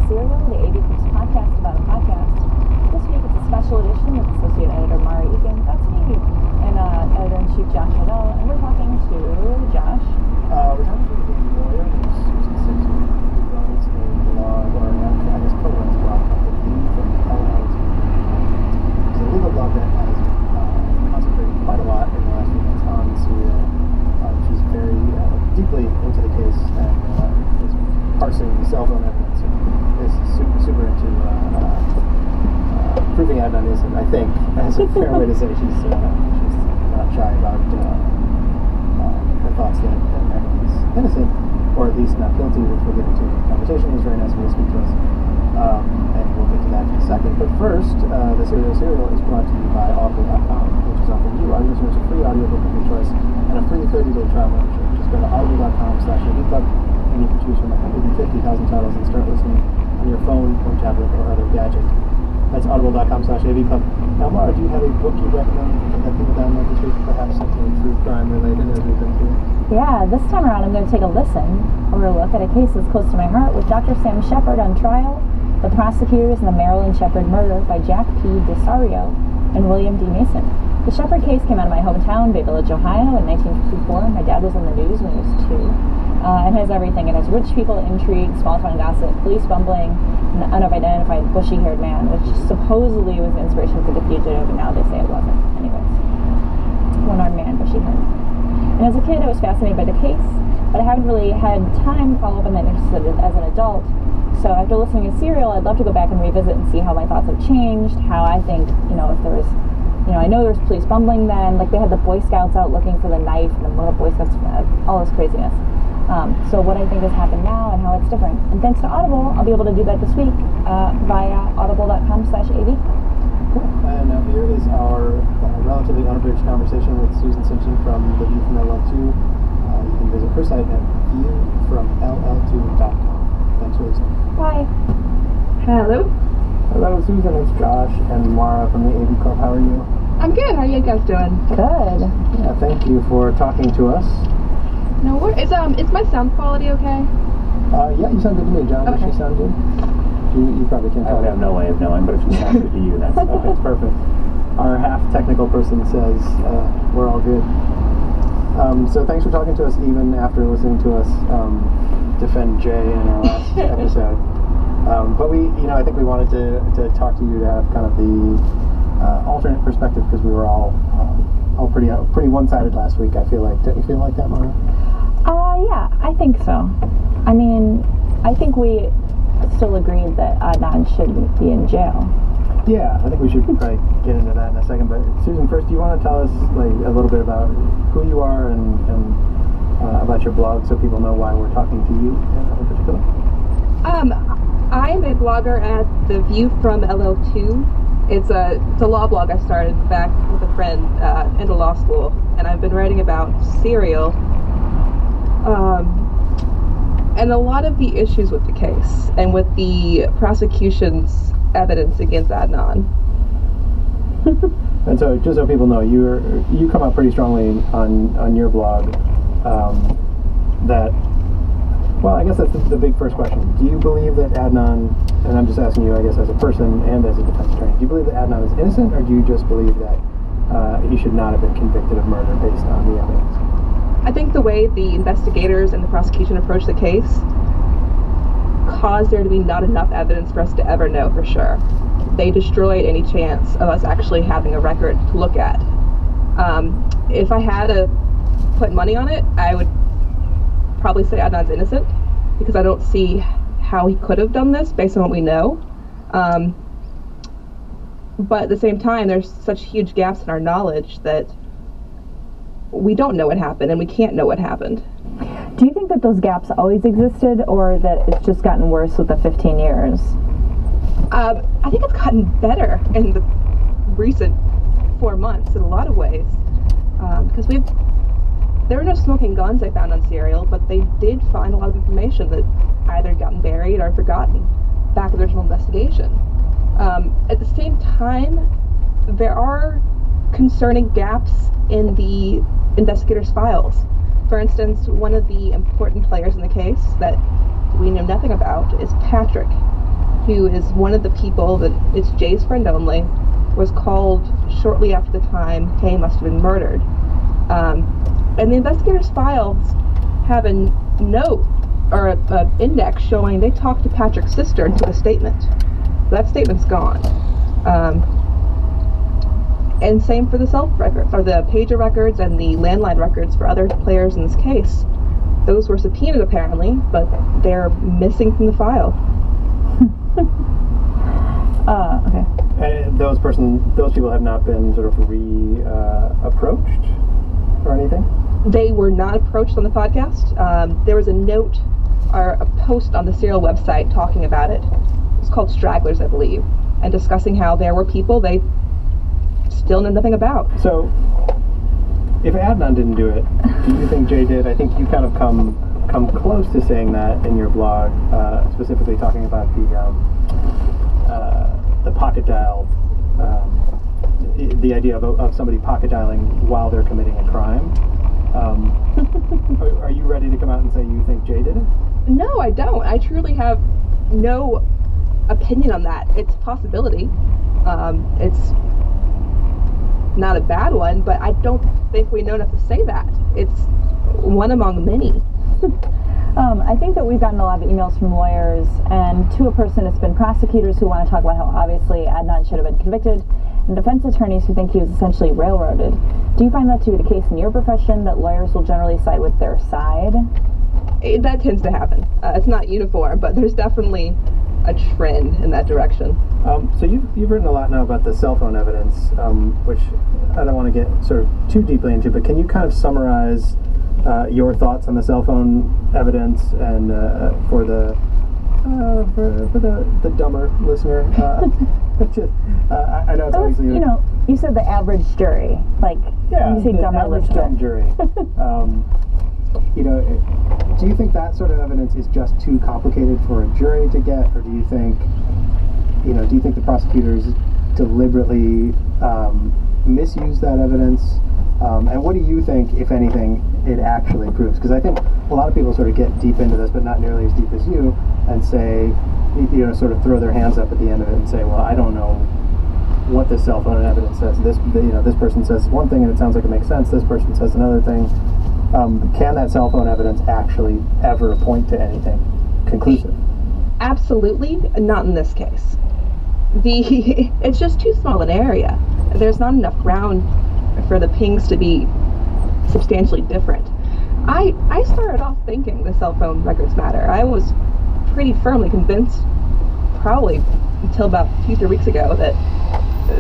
Serial, the A352 podcast about a podcast. This week it's a special edition with Associate Editor Mara Egan, that's me, and Editor-in-Chief Josh Riddell, and we're talking to Josh. We're talking to a lawyer who's Susan Simpson, who runs a blog, or I guess co-runs a blog called The View from pt2. It's a legal blog that has concentrated quite a lot in the last few months on Serial. She's very deeply into the case and is parsing cell phone evidence and is super into proving Adnan innocent. I think that's a fair way to say she's not shy about her thoughts that Adnan is innocent, or at least not guilty, which we'll get into in the conversation. It was very nice of you to speak to us, and we'll get to that in a second. But first, the Serial is brought to you by Audible.com, which is offering you, our listeners, a free audiobook of your choice and a free 30-day trial membership. Just go to audible.com/AVClub, and you can choose from 150,000 titles and start listening on your phone or tablet or other gadget. That's audible.com/AVClub. Now, Mara, do you have a book you recommend that people download this week? Perhaps something true crime related, as we've been through? Yeah, this time around I'm going to take a listen or a look at a case that's close to my heart with Dr. Sam Shepard on trial, the prosecutors in the Marilyn Shepard murder by Jack P. DeSario and William D. Mason. The Shepard case came out of my hometown, Bay Village, Ohio, in 1954. My dad was on the news when he was 2. It has everything. It has rich people intrigue, small town gossip, police bumbling, an unidentified bushy-haired man, which supposedly was the inspiration for The Fugitive, and now they say it wasn't. Anyways, one-armed man, bushy-haired. And as a kid, I was fascinated by the case, but I haven't really had time to follow up on that interest as an adult. So after listening to Serial, I'd love to go back and revisit and see how my thoughts have changed, how I think, if there was, I know there's police bumbling then, like they had the Boy Scouts out looking for the knife, and the Boy Scouts, all this craziness. So what I think has happened now and how it's different. And thanks to Audible, I'll be able to do that this week via audible.com/AV. Cool. And now here is our relatively unabridged conversation with Susan Simpson from The View from LL2. You can visit her site at viewfromll2.com. Thanks for listening. Bye. Hello. Hello, Susan. It's Josh and Mara from the AV Club. How are you? I'm good. How are you guys doing? Good. Yeah, thank you for talking to us. No worries. Is my sound quality okay? Yeah, you sound good to me, John. Okay. Does she sound good? You probably can't tell. I have no way of knowing, but if she sounds good to you, that's okay. Perfect. Our half-technical person says we're all good. So thanks for talking to us even after listening to us defend Jay in our last episode. But I think we wanted to talk to you to have kind of the alternate perspective, because we were all pretty one-sided last week, I feel like. Don't you feel like that, Mara? Yeah, I think so. I mean, I think we still agreed that Adnan should be in jail. Yeah, I think we should probably get into that in a second. But Susan, first, do you want to tell us a little bit about who you are and about your blog, so people know why we're talking to you in particular? I'm a blogger at The View from LL2. It's a law blog I started back with a friend into law school, and I've been writing about Serial and a lot of the issues with the case and with the prosecution's evidence against Adnan. And so, just so people know, you come out pretty strongly on your blog that. Well, I guess that's the big first question. Do you believe that Adnan, and I'm just asking you, I guess, as a person and as a defense attorney, do you believe that Adnan is innocent, or do you just believe that he should not have been convicted of murder based on the evidence? I think the way the investigators and the prosecution approached the case caused there to be not enough evidence for us to ever know for sure. They destroyed any chance of us actually having a record to look at. If I had to put money on it, I would probably say Adnan's innocent, because I don't see how he could have done this based on what we know. But at the same time, there's such huge gaps in our knowledge that we don't know what happened, and we can't know what happened. Do you think that those gaps always existed, or that it's just gotten worse with the 15 years? I think it's gotten better in the recent 4 months in a lot of ways, because there were no smoking guns they found on Serial, but they did find a lot of information that either gotten buried or forgotten back in the original investigation. At the same time, there are concerning gaps in the investigators' files. For instance, one of the important players in the case that we know nothing about is Patrick. who is one of the people that it's Jay's friend only, was called shortly after the time Kay must have been murdered. And the investigators' files have a note or a index showing they talked to Patrick's sister and took a statement. That statement's gone. And same for the cell records, or the pager records and the landline records for other players in this case. Those were subpoenaed apparently, but they're missing from the file. Okay. And those people have not been sort of approached or anything? They were not approached on the podcast. There was a note or a post on the Serial website talking about it. It's called Stragglers, I believe, and discussing how there were people they still know nothing about. So, if Adnan didn't do it, do you think Jay did? I think you kind of come close to saying that in your blog, specifically talking about the pocket dial, the idea of somebody pocket dialing while they're committing a crime. Are you ready to come out and say you think Jay did it? No, I don't. I truly have no opinion on that. It's a possibility. It's not a bad one, but I don't think we know enough to say that. It's one among many. I think that we've gotten a lot of emails from lawyers, and to a person it's been prosecutors who want to talk about how obviously Adnan should have been convicted, and defense attorneys who think he was essentially railroaded. Do you find that to be the case in your profession, that lawyers will generally side with their side? That tends to happen. It's not uniform, but there's definitely a trend in that direction. So you've written a lot now about the cell phone evidence, which I don't want to get sort of too deeply into, but can you kind of summarize your thoughts on the cell phone evidence and for the dumber listener? I know it's obviously you said the average jury, like you say the dumber average listener. dumb jury. Do you think that sort of evidence is just too complicated for a jury to get, or do you think the prosecutors deliberately misuse that evidence? And what do you think, if anything, it actually proves? Because I think a lot of people sort of get deep into this, but not nearly as deep as you, and say, sort of throw their hands up at the end of it and say, well, I don't know what this cell phone evidence says. This person says one thing and it sounds like it makes sense. This person says another thing. Can that cell phone evidence actually ever point to anything conclusive? Absolutely, not in this case. It's just too small an area. There's not enough ground for the pings to be substantially different. I started off thinking the cell phone records matter. I was pretty firmly convinced, probably until about 2-3 weeks ago, that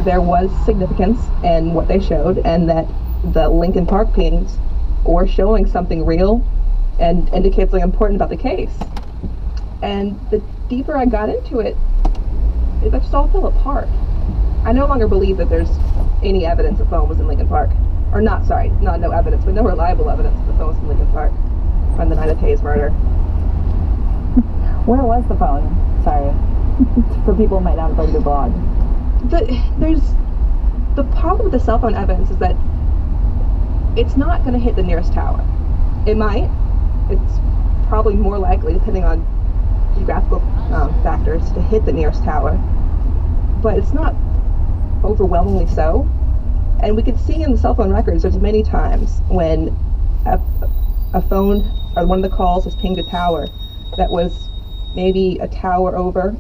there was significance in what they showed, and that the Lincoln Park pings were showing something real and indicates something important about the case. And the deeper I got into it, that just all fell apart. I no longer believe that there's any evidence the phone was in Lincoln Park. Or no evidence, but no reliable evidence that the phone was in Lincoln Park on the night of Kay's murder. Where was the phone? Sorry. For people who might not have read your blog. The problem with the cell phone evidence is that it's not going to hit the nearest tower. It might. It's probably more likely, depending on geographical factors, to hit the nearest tower. But it's not overwhelmingly so. And we can see in the cell phone records there's many times when a phone or one of the calls was pinged a tower that was maybe a tower over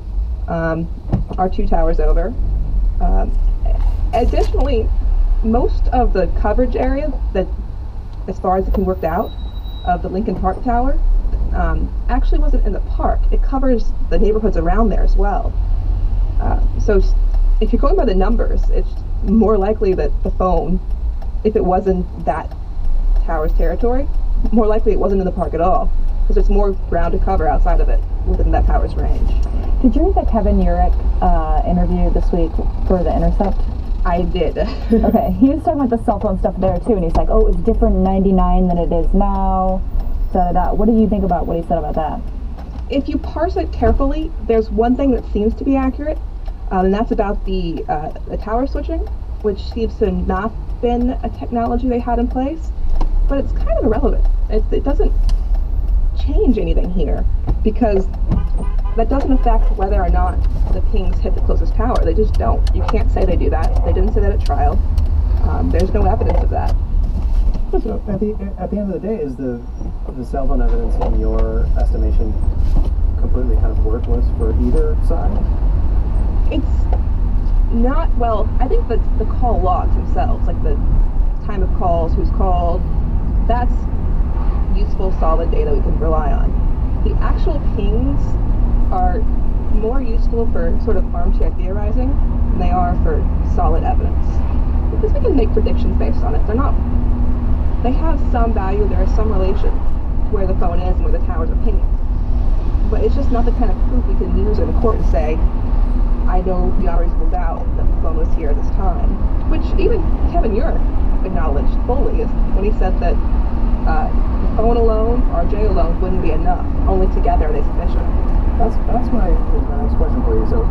or 2 towers over. Additionally, most of the coverage area that, as far as it can be worked out, of the Lincoln Park Tower actually wasn't in the park. It covers the neighborhoods around there as well. So if you're going by the numbers, it's more likely that the phone, if it was in that tower's territory, more likely it wasn't in the park at all, because there's more ground to cover outside of it within that tower's range. Did you read the Kevin Urich interview this week for The Intercept? I did. Okay, he was talking about the cell phone stuff there too, and he's like, oh, it was different in 99 than it is now, da-da-da. What do you think about what he said about that? If you parse it carefully, there's one thing that seems to be accurate, and that's about the tower switching, which seems to have not been a technology they had in place, but it's kind of irrelevant. It doesn't change anything here, because that doesn't affect whether or not the pings hit the closest tower. They just don't. You can't say they do that. They didn't say that at trial. There's no evidence of that. So at the end of the day, is the cell phone evidence, in your estimation, completely kind of worthless for either side? It's not, well, I think that the call logs themselves, like the time of calls, who's called, that's useful, solid data we can rely on. The actual pings are more useful for sort of armchair theorizing than they are for solid evidence. Because we can make predictions based on it. They have some value, there is some relation to where the phone is and where the towers are pinging. But it's just not the kind of proof we can use in the court and say, I know beyond reasonable doubt that the phone was here at this time. Which even Kevin Urick acknowledged fully is when he said that the phone alone, RJ alone, wouldn't be enough. Only together are they sufficient. That's my next question for you. So,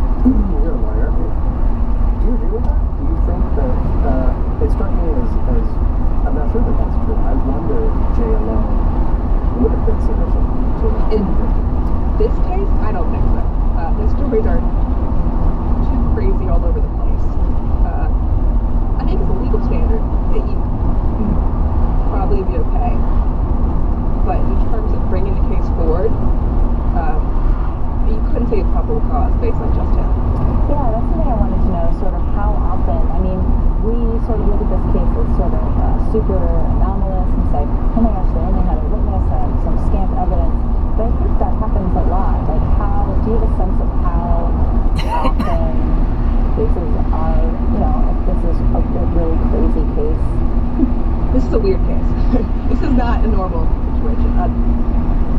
you're a lawyer. Do you agree with that? Do you think that it struck me as I'm not sure that that's true. I wonder if J alone would have been sufficient to In this case, I don't think so. The stories are too crazy all over the place. I think as a legal standard, you probably be okay. But in terms of bringing the case forward, you couldn't say a probable cause based on just him. Yeah, that's something I wanted to know, sort of how often, I mean, we sort of look at this case as sort of super anomalous and say, oh my gosh, they only had a witness and some scant evidence. But I think that happens a lot. Like, do you have a sense of how often cases are, if this is a really crazy case? This is a weird case. This is not a normal situation.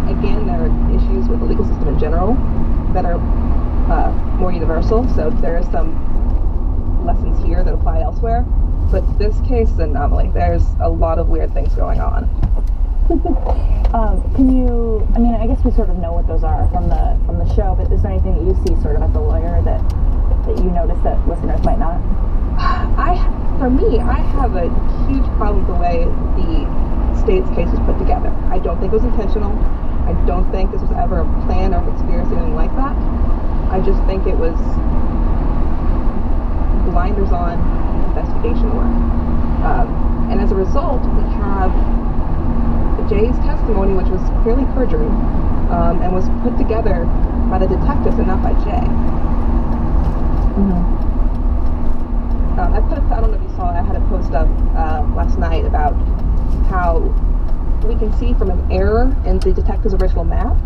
Again, there are issues with the legal system in general that are more universal, so there are some lessons here that apply elsewhere. But this case is an anomaly. There's a lot of weird things going on. I guess we sort of know what those are from the show, but is there anything that you see sort of as a lawyer that you notice that listeners might not? For me, I have a huge problem with the way the state's case was put together. I don't think it was intentional. I don't think this was ever a plan or a conspiracy or anything like that. I just think it was blinders on investigation work. And as a result, we have Jay's testimony, which was clearly perjury, and was put together by the detectives and not by Jay. Mm-hmm. I don't know if you saw, I had a post up last night about how we can see from an error in the detective's original map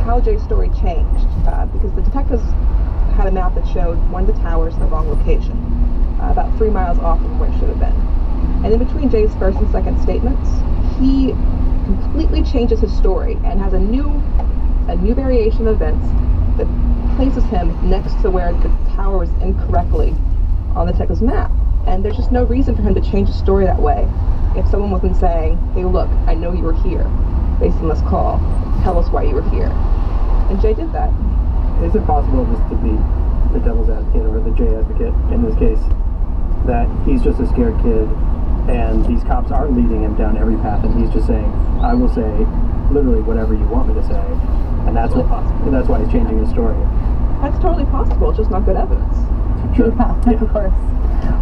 how Jay's story changed, because the detectives had a map that showed one of the towers in the wrong location, about 3 miles off of where it should have been. And in between Jay's first and second statements, he completely changes his story and has a new variation of events that places him next to where the tower was incorrectly on the detective's map. And there's just no reason for him to change his story that way if someone wasn't saying, hey look, I know you were here based on this call, tell us why you were here. And Jay did that. Is it possible, just to be the devil's advocate or the Jay advocate in this case, that he's just a scared kid and these cops are leading him down every path and he's just saying, I will say literally whatever you want me to say, and that's why he's changing his story? That's totally possible, it's just not good evidence. Sure. Yeah, of course.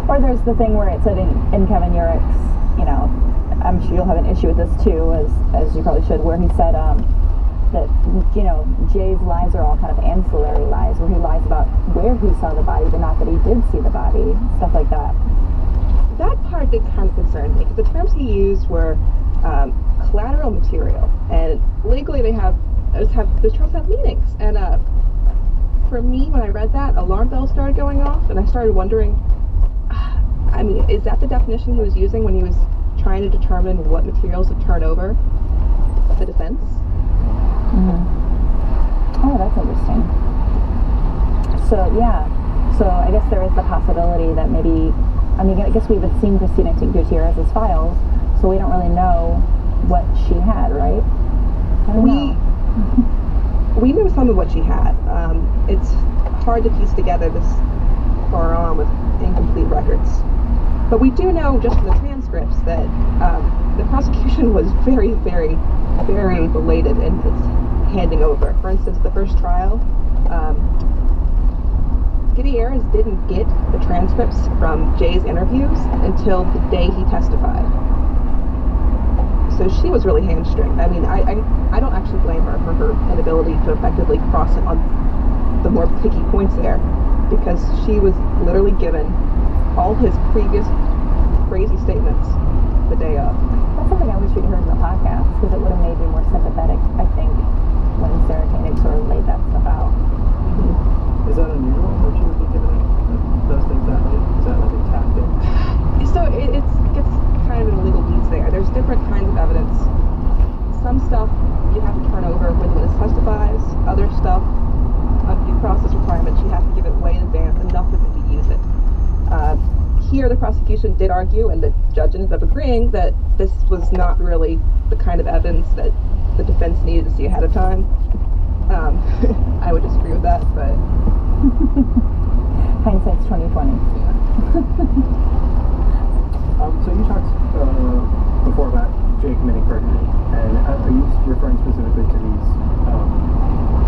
Or there's the thing where it said in Kevin Urick's, I'm sure you'll have an issue with this too, as you probably should, where he said that, Jay's lies are all kind of ancillary lies, where he lies about where he saw the body, but not that he did see the body, stuff like that. That part did kind of concern me, because the terms he used were collateral material, and legally those terms have meanings. And for me, when I read that, alarm bells started going off, and I started wondering, is that the definition he was using when he was trying to determine what materials to turn over the defense? Mm-hmm. Oh, that's interesting. So I guess there is the possibility that maybe, I guess we haven't seen Christina Gutierrez's files, so we don't really know what she had, right? We know some of what she had. It's hard to piece together this far on with incomplete records. But we do know, just from the transcripts, that the prosecution was very, very, very belated in its handing over. For instance, the first trial, Gutierrez didn't get the transcripts from Jay's interviews until the day he testified. So she was really hamstringed. I mean, I don't actually blame her for her inability to effectively cross it on the more picky points there, because she was literally given all his previous crazy statements the day of. That's something I wish we'd heard in the podcast, because it would have made me more sympathetic, I think, when Sarah Koenig sort of laid that stuff out. Is that unusual that she would be given those things that late? Is that like a tactic? So it gets kind of in the legal weeds there. There's different kinds of evidence. Some stuff you have to turn over when the witness testifies. Other stuff, due process requirements, you have to give it way in advance, enough for them to use it. Here, the prosecution did argue, and the judge ended up agreeing, that this was not really the kind of evidence that the defense needed to see ahead of time. I would disagree with that, but Hindsight's 2020. So you talked before about Jay committing perjury, and are you referring specifically to these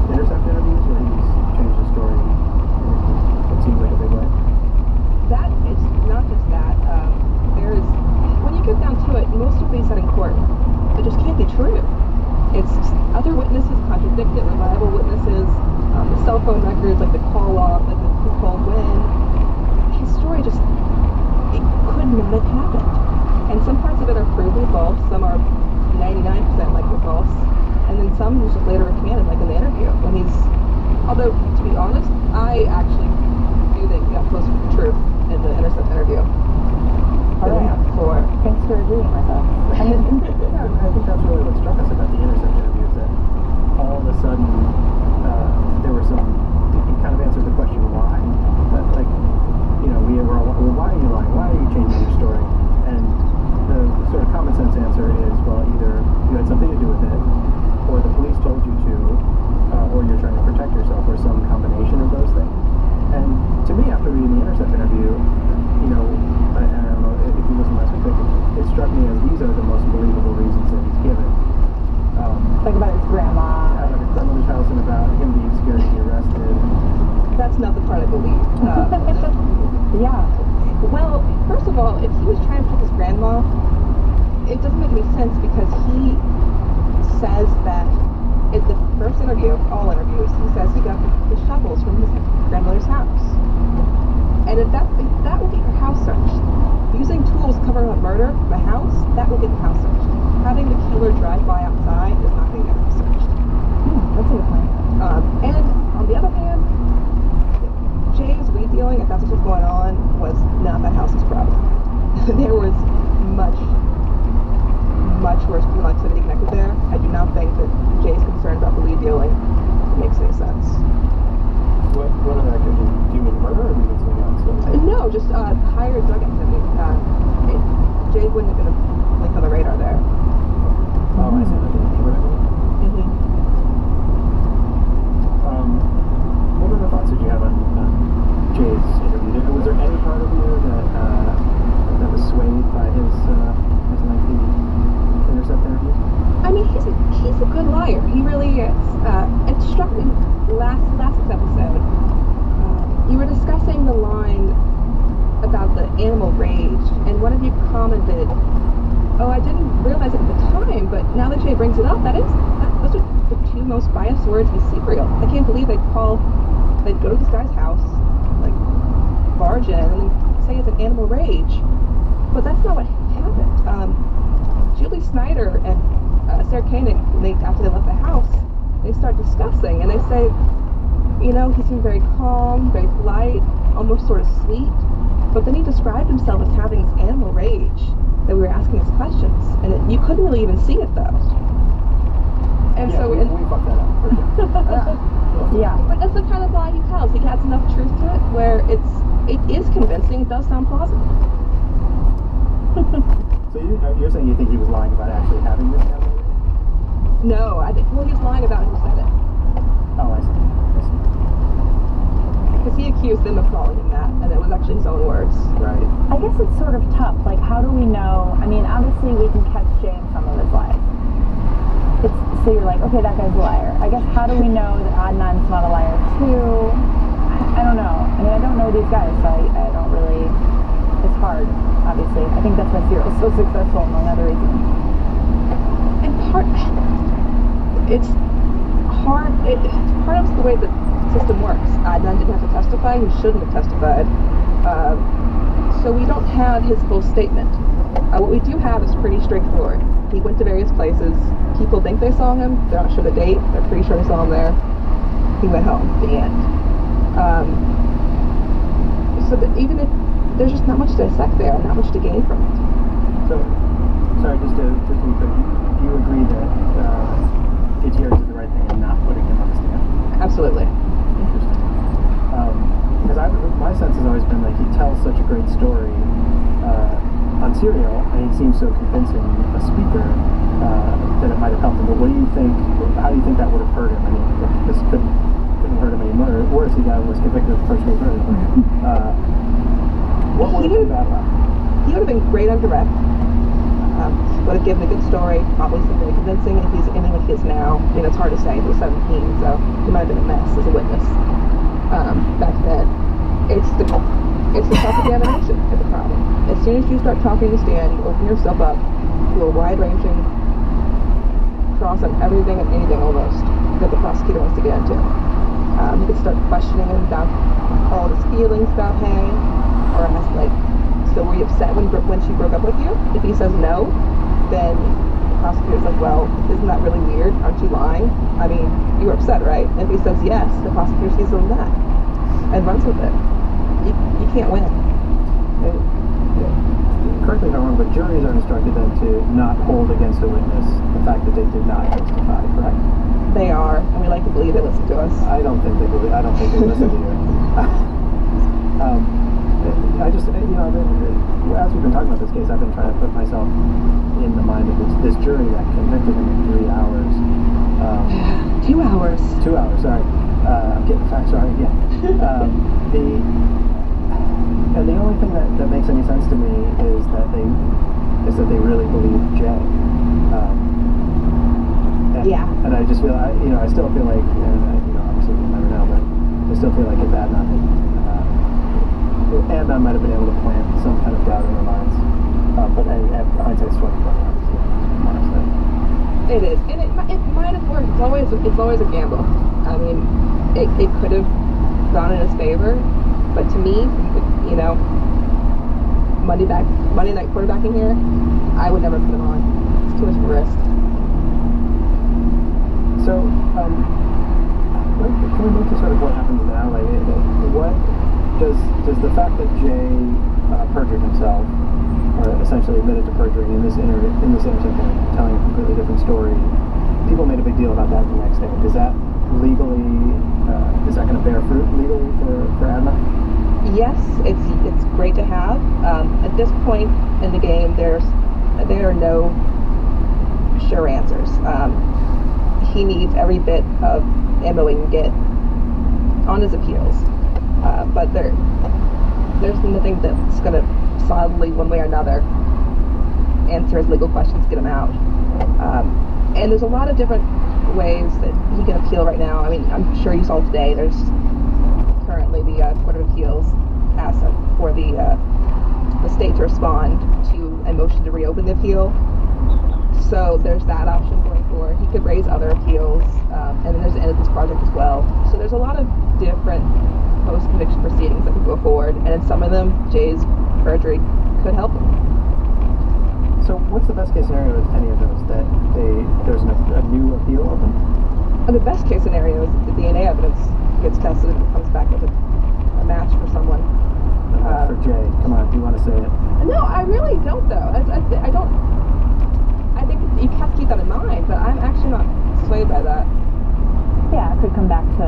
intercept interviews, where he's changed the story in what seems like a big way? that is not just that. There's, when you get down to it, most of these said in court, it just can't be true. It's other witnesses contradicted, reliable witnesses, the cell phone records, like the call log, like the who called when. His story just, it could not have happened. And some parts of it are provably false, some are 99% likely false, and then some just later recanted, like in the interview, when he's, although, to be honest, I actually do think he got closer to the truth in the intercept interview. All right. For Thanks for agreeing with us. Yeah, I think that's really what struck us about the intercept interviews, that all of a sudden there were some, you kind of answered the question why, but like, you know, we were all, well, why are you lying? Why are you changing your story? And the sort of common sense answer is, well, either you had something to do with it, or the police told you to, or you're trying to protect yourself, or some combination of those things. And to me, after reading the intercept interview, you know, I don't know if you listened last week, it struck me as these are the most believable reasons that he's given. Like about his grandma. About his grandmother's house and about him being scared to be arrested. that's not the part I believe. Yeah. Well, first of all, if he was trying to protect his grandma, it doesn't make any sense, because he says that in the first interview, all interviews, he says he got the shovels from his grandmother's house. And if that will get your house searched. Using tools covering up murder, the house, that will get the house searched. Having the killer drive by outside is not going to get the house searched. That's a good point. And on the other hand, Jay's weed dealing, if that's what was going on, was not that house's problem. There was much worse criminal activity connected there. I do not think that Jay's concern about the weed dealing makes any sense. What other activity? Do you mean murder, or do you mean something else? No, just higher drug activity. Jay wouldn't have been a blink on the radar there. Oh, I see. Mm-hmm. What other thoughts did you have on Jay's interview? Was there any part of you that was swayed by his lengthy intercept interview? I mean, he's a good liar. He really is. It struck me last episode. You were discussing the line about the animal rage, and one of you commented, "Oh, I didn't realize it at the time, but now that Jay brings it up, those are the two most biased words in Serial. I can't believe they'd go to this guy's house, like barge in, and then say it's an animal rage." But that's not what happened. Julie Snyder and Sarah Koenig, after they left the house, they start discussing, and they say, you know, he seemed very calm, very polite, almost sort of sweet, but then he described himself as having this animal rage that we were asking his questions, and you couldn't really even see it though. And yeah, so we fucked that up. For sure. Yeah. But that's the kind of lie he tells. He adds enough truth to it where it is convincing. It does sound plausible. So you're saying you think he was lying about actually having this animal rage? No, I think, well, he's lying about who said it. Oh, I see. Because he accused them of calling him that, and it was actually his own words. Right. I guess it's sort of tough. Like, how do we know? I mean, obviously we can catch Jay in some of his lies. It's so you're like, okay, that guy's a liar. I guess how do we know that Adnan's not a liar too? I don't know. I mean, I don't know these guys, so I don't really. It's hard, obviously. I think that's why Serial's so successful, among other reasons. And it's hard. It's part of the way the system works. Adnan didn't have to testify. He shouldn't have testified. So we don't have his full statement. What we do have is pretty straightforward. He went to various places. People think they saw him. They're not sure the date. They're pretty sure they saw him there. He went home. The end. So that even if there's just not much to dissect there, not much to gain from it. So, sorry, just to be clear, you agree that Gutierrez did the right thing in not putting him on the stand? Absolutely. Interesting. Because my sense has always been like he tells such a great story on Serial, and he seems so convincing a speaker that it might have helped him. But what do you think? How do you think that would have hurt him? I mean, this couldn't hurt him any worse. He was convicted of first degree murder. What would have been bad about him? He would have been great on direct. Would have given a good story, probably something very convincing. If he's anything like he is now, I mean, it's hard to say. He was 17, so he might have been a mess as a witness back then. It's the self-examination is the problem. As soon as you start talking to stand, you open yourself up to a wide-ranging cross on everything and anything almost that the prosecutor wants to get into. You could start questioning him about all his feelings about Hay, or ask like, so were you upset when she broke up with you? If he says no, then the prosecutor's like, well, isn't that really weird? Aren't you lying? I mean, you were upset, right? And if he says yes, the prosecutor sees him that and runs with it. You can't win. Correct me if I'm wrong, but juries are instructed then to not hold against a witness the fact that they did not testify, correct? They are, and we like to believe they listen to us. I don't think they listen to you. I just, as we've been talking about this case, I've been trying to put myself in the mind of this jury that convicted him in 3 hours. 2 hours. 2 hours, sorry. I'm getting the facts wrong again. And the only thing that makes any sense to me is that they really believe Jay. And I just feel, I still feel like, obviously we'll never know, but I still feel like if Adnan might have been able to plant some kind of doubt in their minds. But hindsight's 20/20, obviously. It is, and it might have worked. It's always a gamble. I mean, it could have gone in his favor, but to me, Monday night quarterbacking here, I would never put him on. It's too much of a risk. So, can we move to sort of what happens now? Like, what does the fact that Jay perjured himself, or essentially admitted to perjury in this intersection, telling a completely different story, people made a big deal about that the next day. Does that legally, is that going to bear fruit legally for Adnan? Yes, it's great to have. At this point in the game, there are no sure answers. He needs every bit of ammo he can get on his appeals, but there's nothing that's going to solidly, one way or another, answer his legal questions, get him out. And there's a lot of different ways that he can appeal right now. I mean, I'm sure you saw today, there's currently the Court of Appeals asked for the state to respond to a motion to reopen the appeal. So there's that option going forward. He could raise other appeals, and then there's the end of this project as well. So there's a lot of different post-conviction proceedings that could go forward, and in some of them, Jay's perjury could help him. So what's the best case scenario with any of those? That there's a new appeal of them? And the best case scenario is that the DNA evidence gets tested and comes back with a match for someone. For Jay, come on, do you want to say it? No, I really don't though. I don't. I think you have to keep that in mind, but I'm actually not swayed by that. Yeah, it could come back to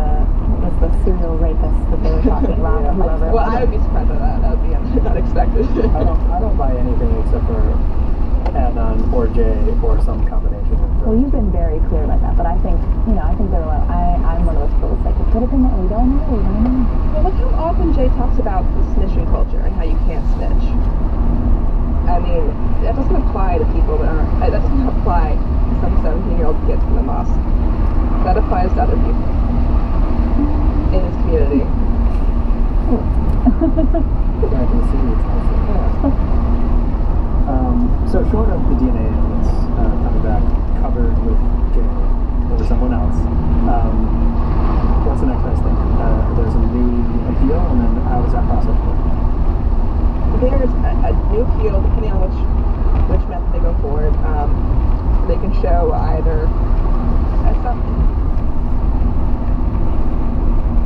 what was the serial rapist that they were talking about, or whoever. Well, I would be surprised by that. That would be unexpected. I don't buy anything except for Adnan or Jay or some combination of those. Well, you've been very clear about that, but I think there are. I'm one of those people that's like, it could have been that we don't know. Well, look how often Jay talks about the snitching culture and how you can't snitch. I mean, that doesn't apply to people that aren't. That doesn't apply to some 17-year-old kids from the mosque. show either. That's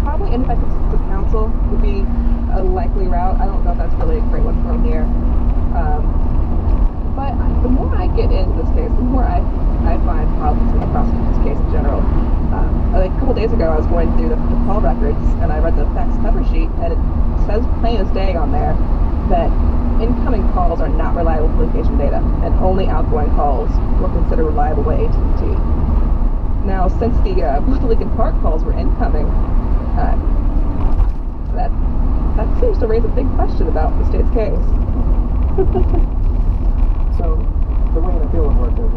probably ineffective to counsel would be a likely route. I don't know if that's really a great one from here. But the more I get into this case, the more I find problems with the prosecution's case in general. Like a couple days ago, I was going through the call records, and I read the fax cover sheet, and it says plain as day on there that incoming calls are not reliable communication data, and only outgoing calls were considered reliable by AT&T. Now, since both the Lincoln Park calls were incoming, that seems to raise a big question about the state's case. So the way an appeal would work is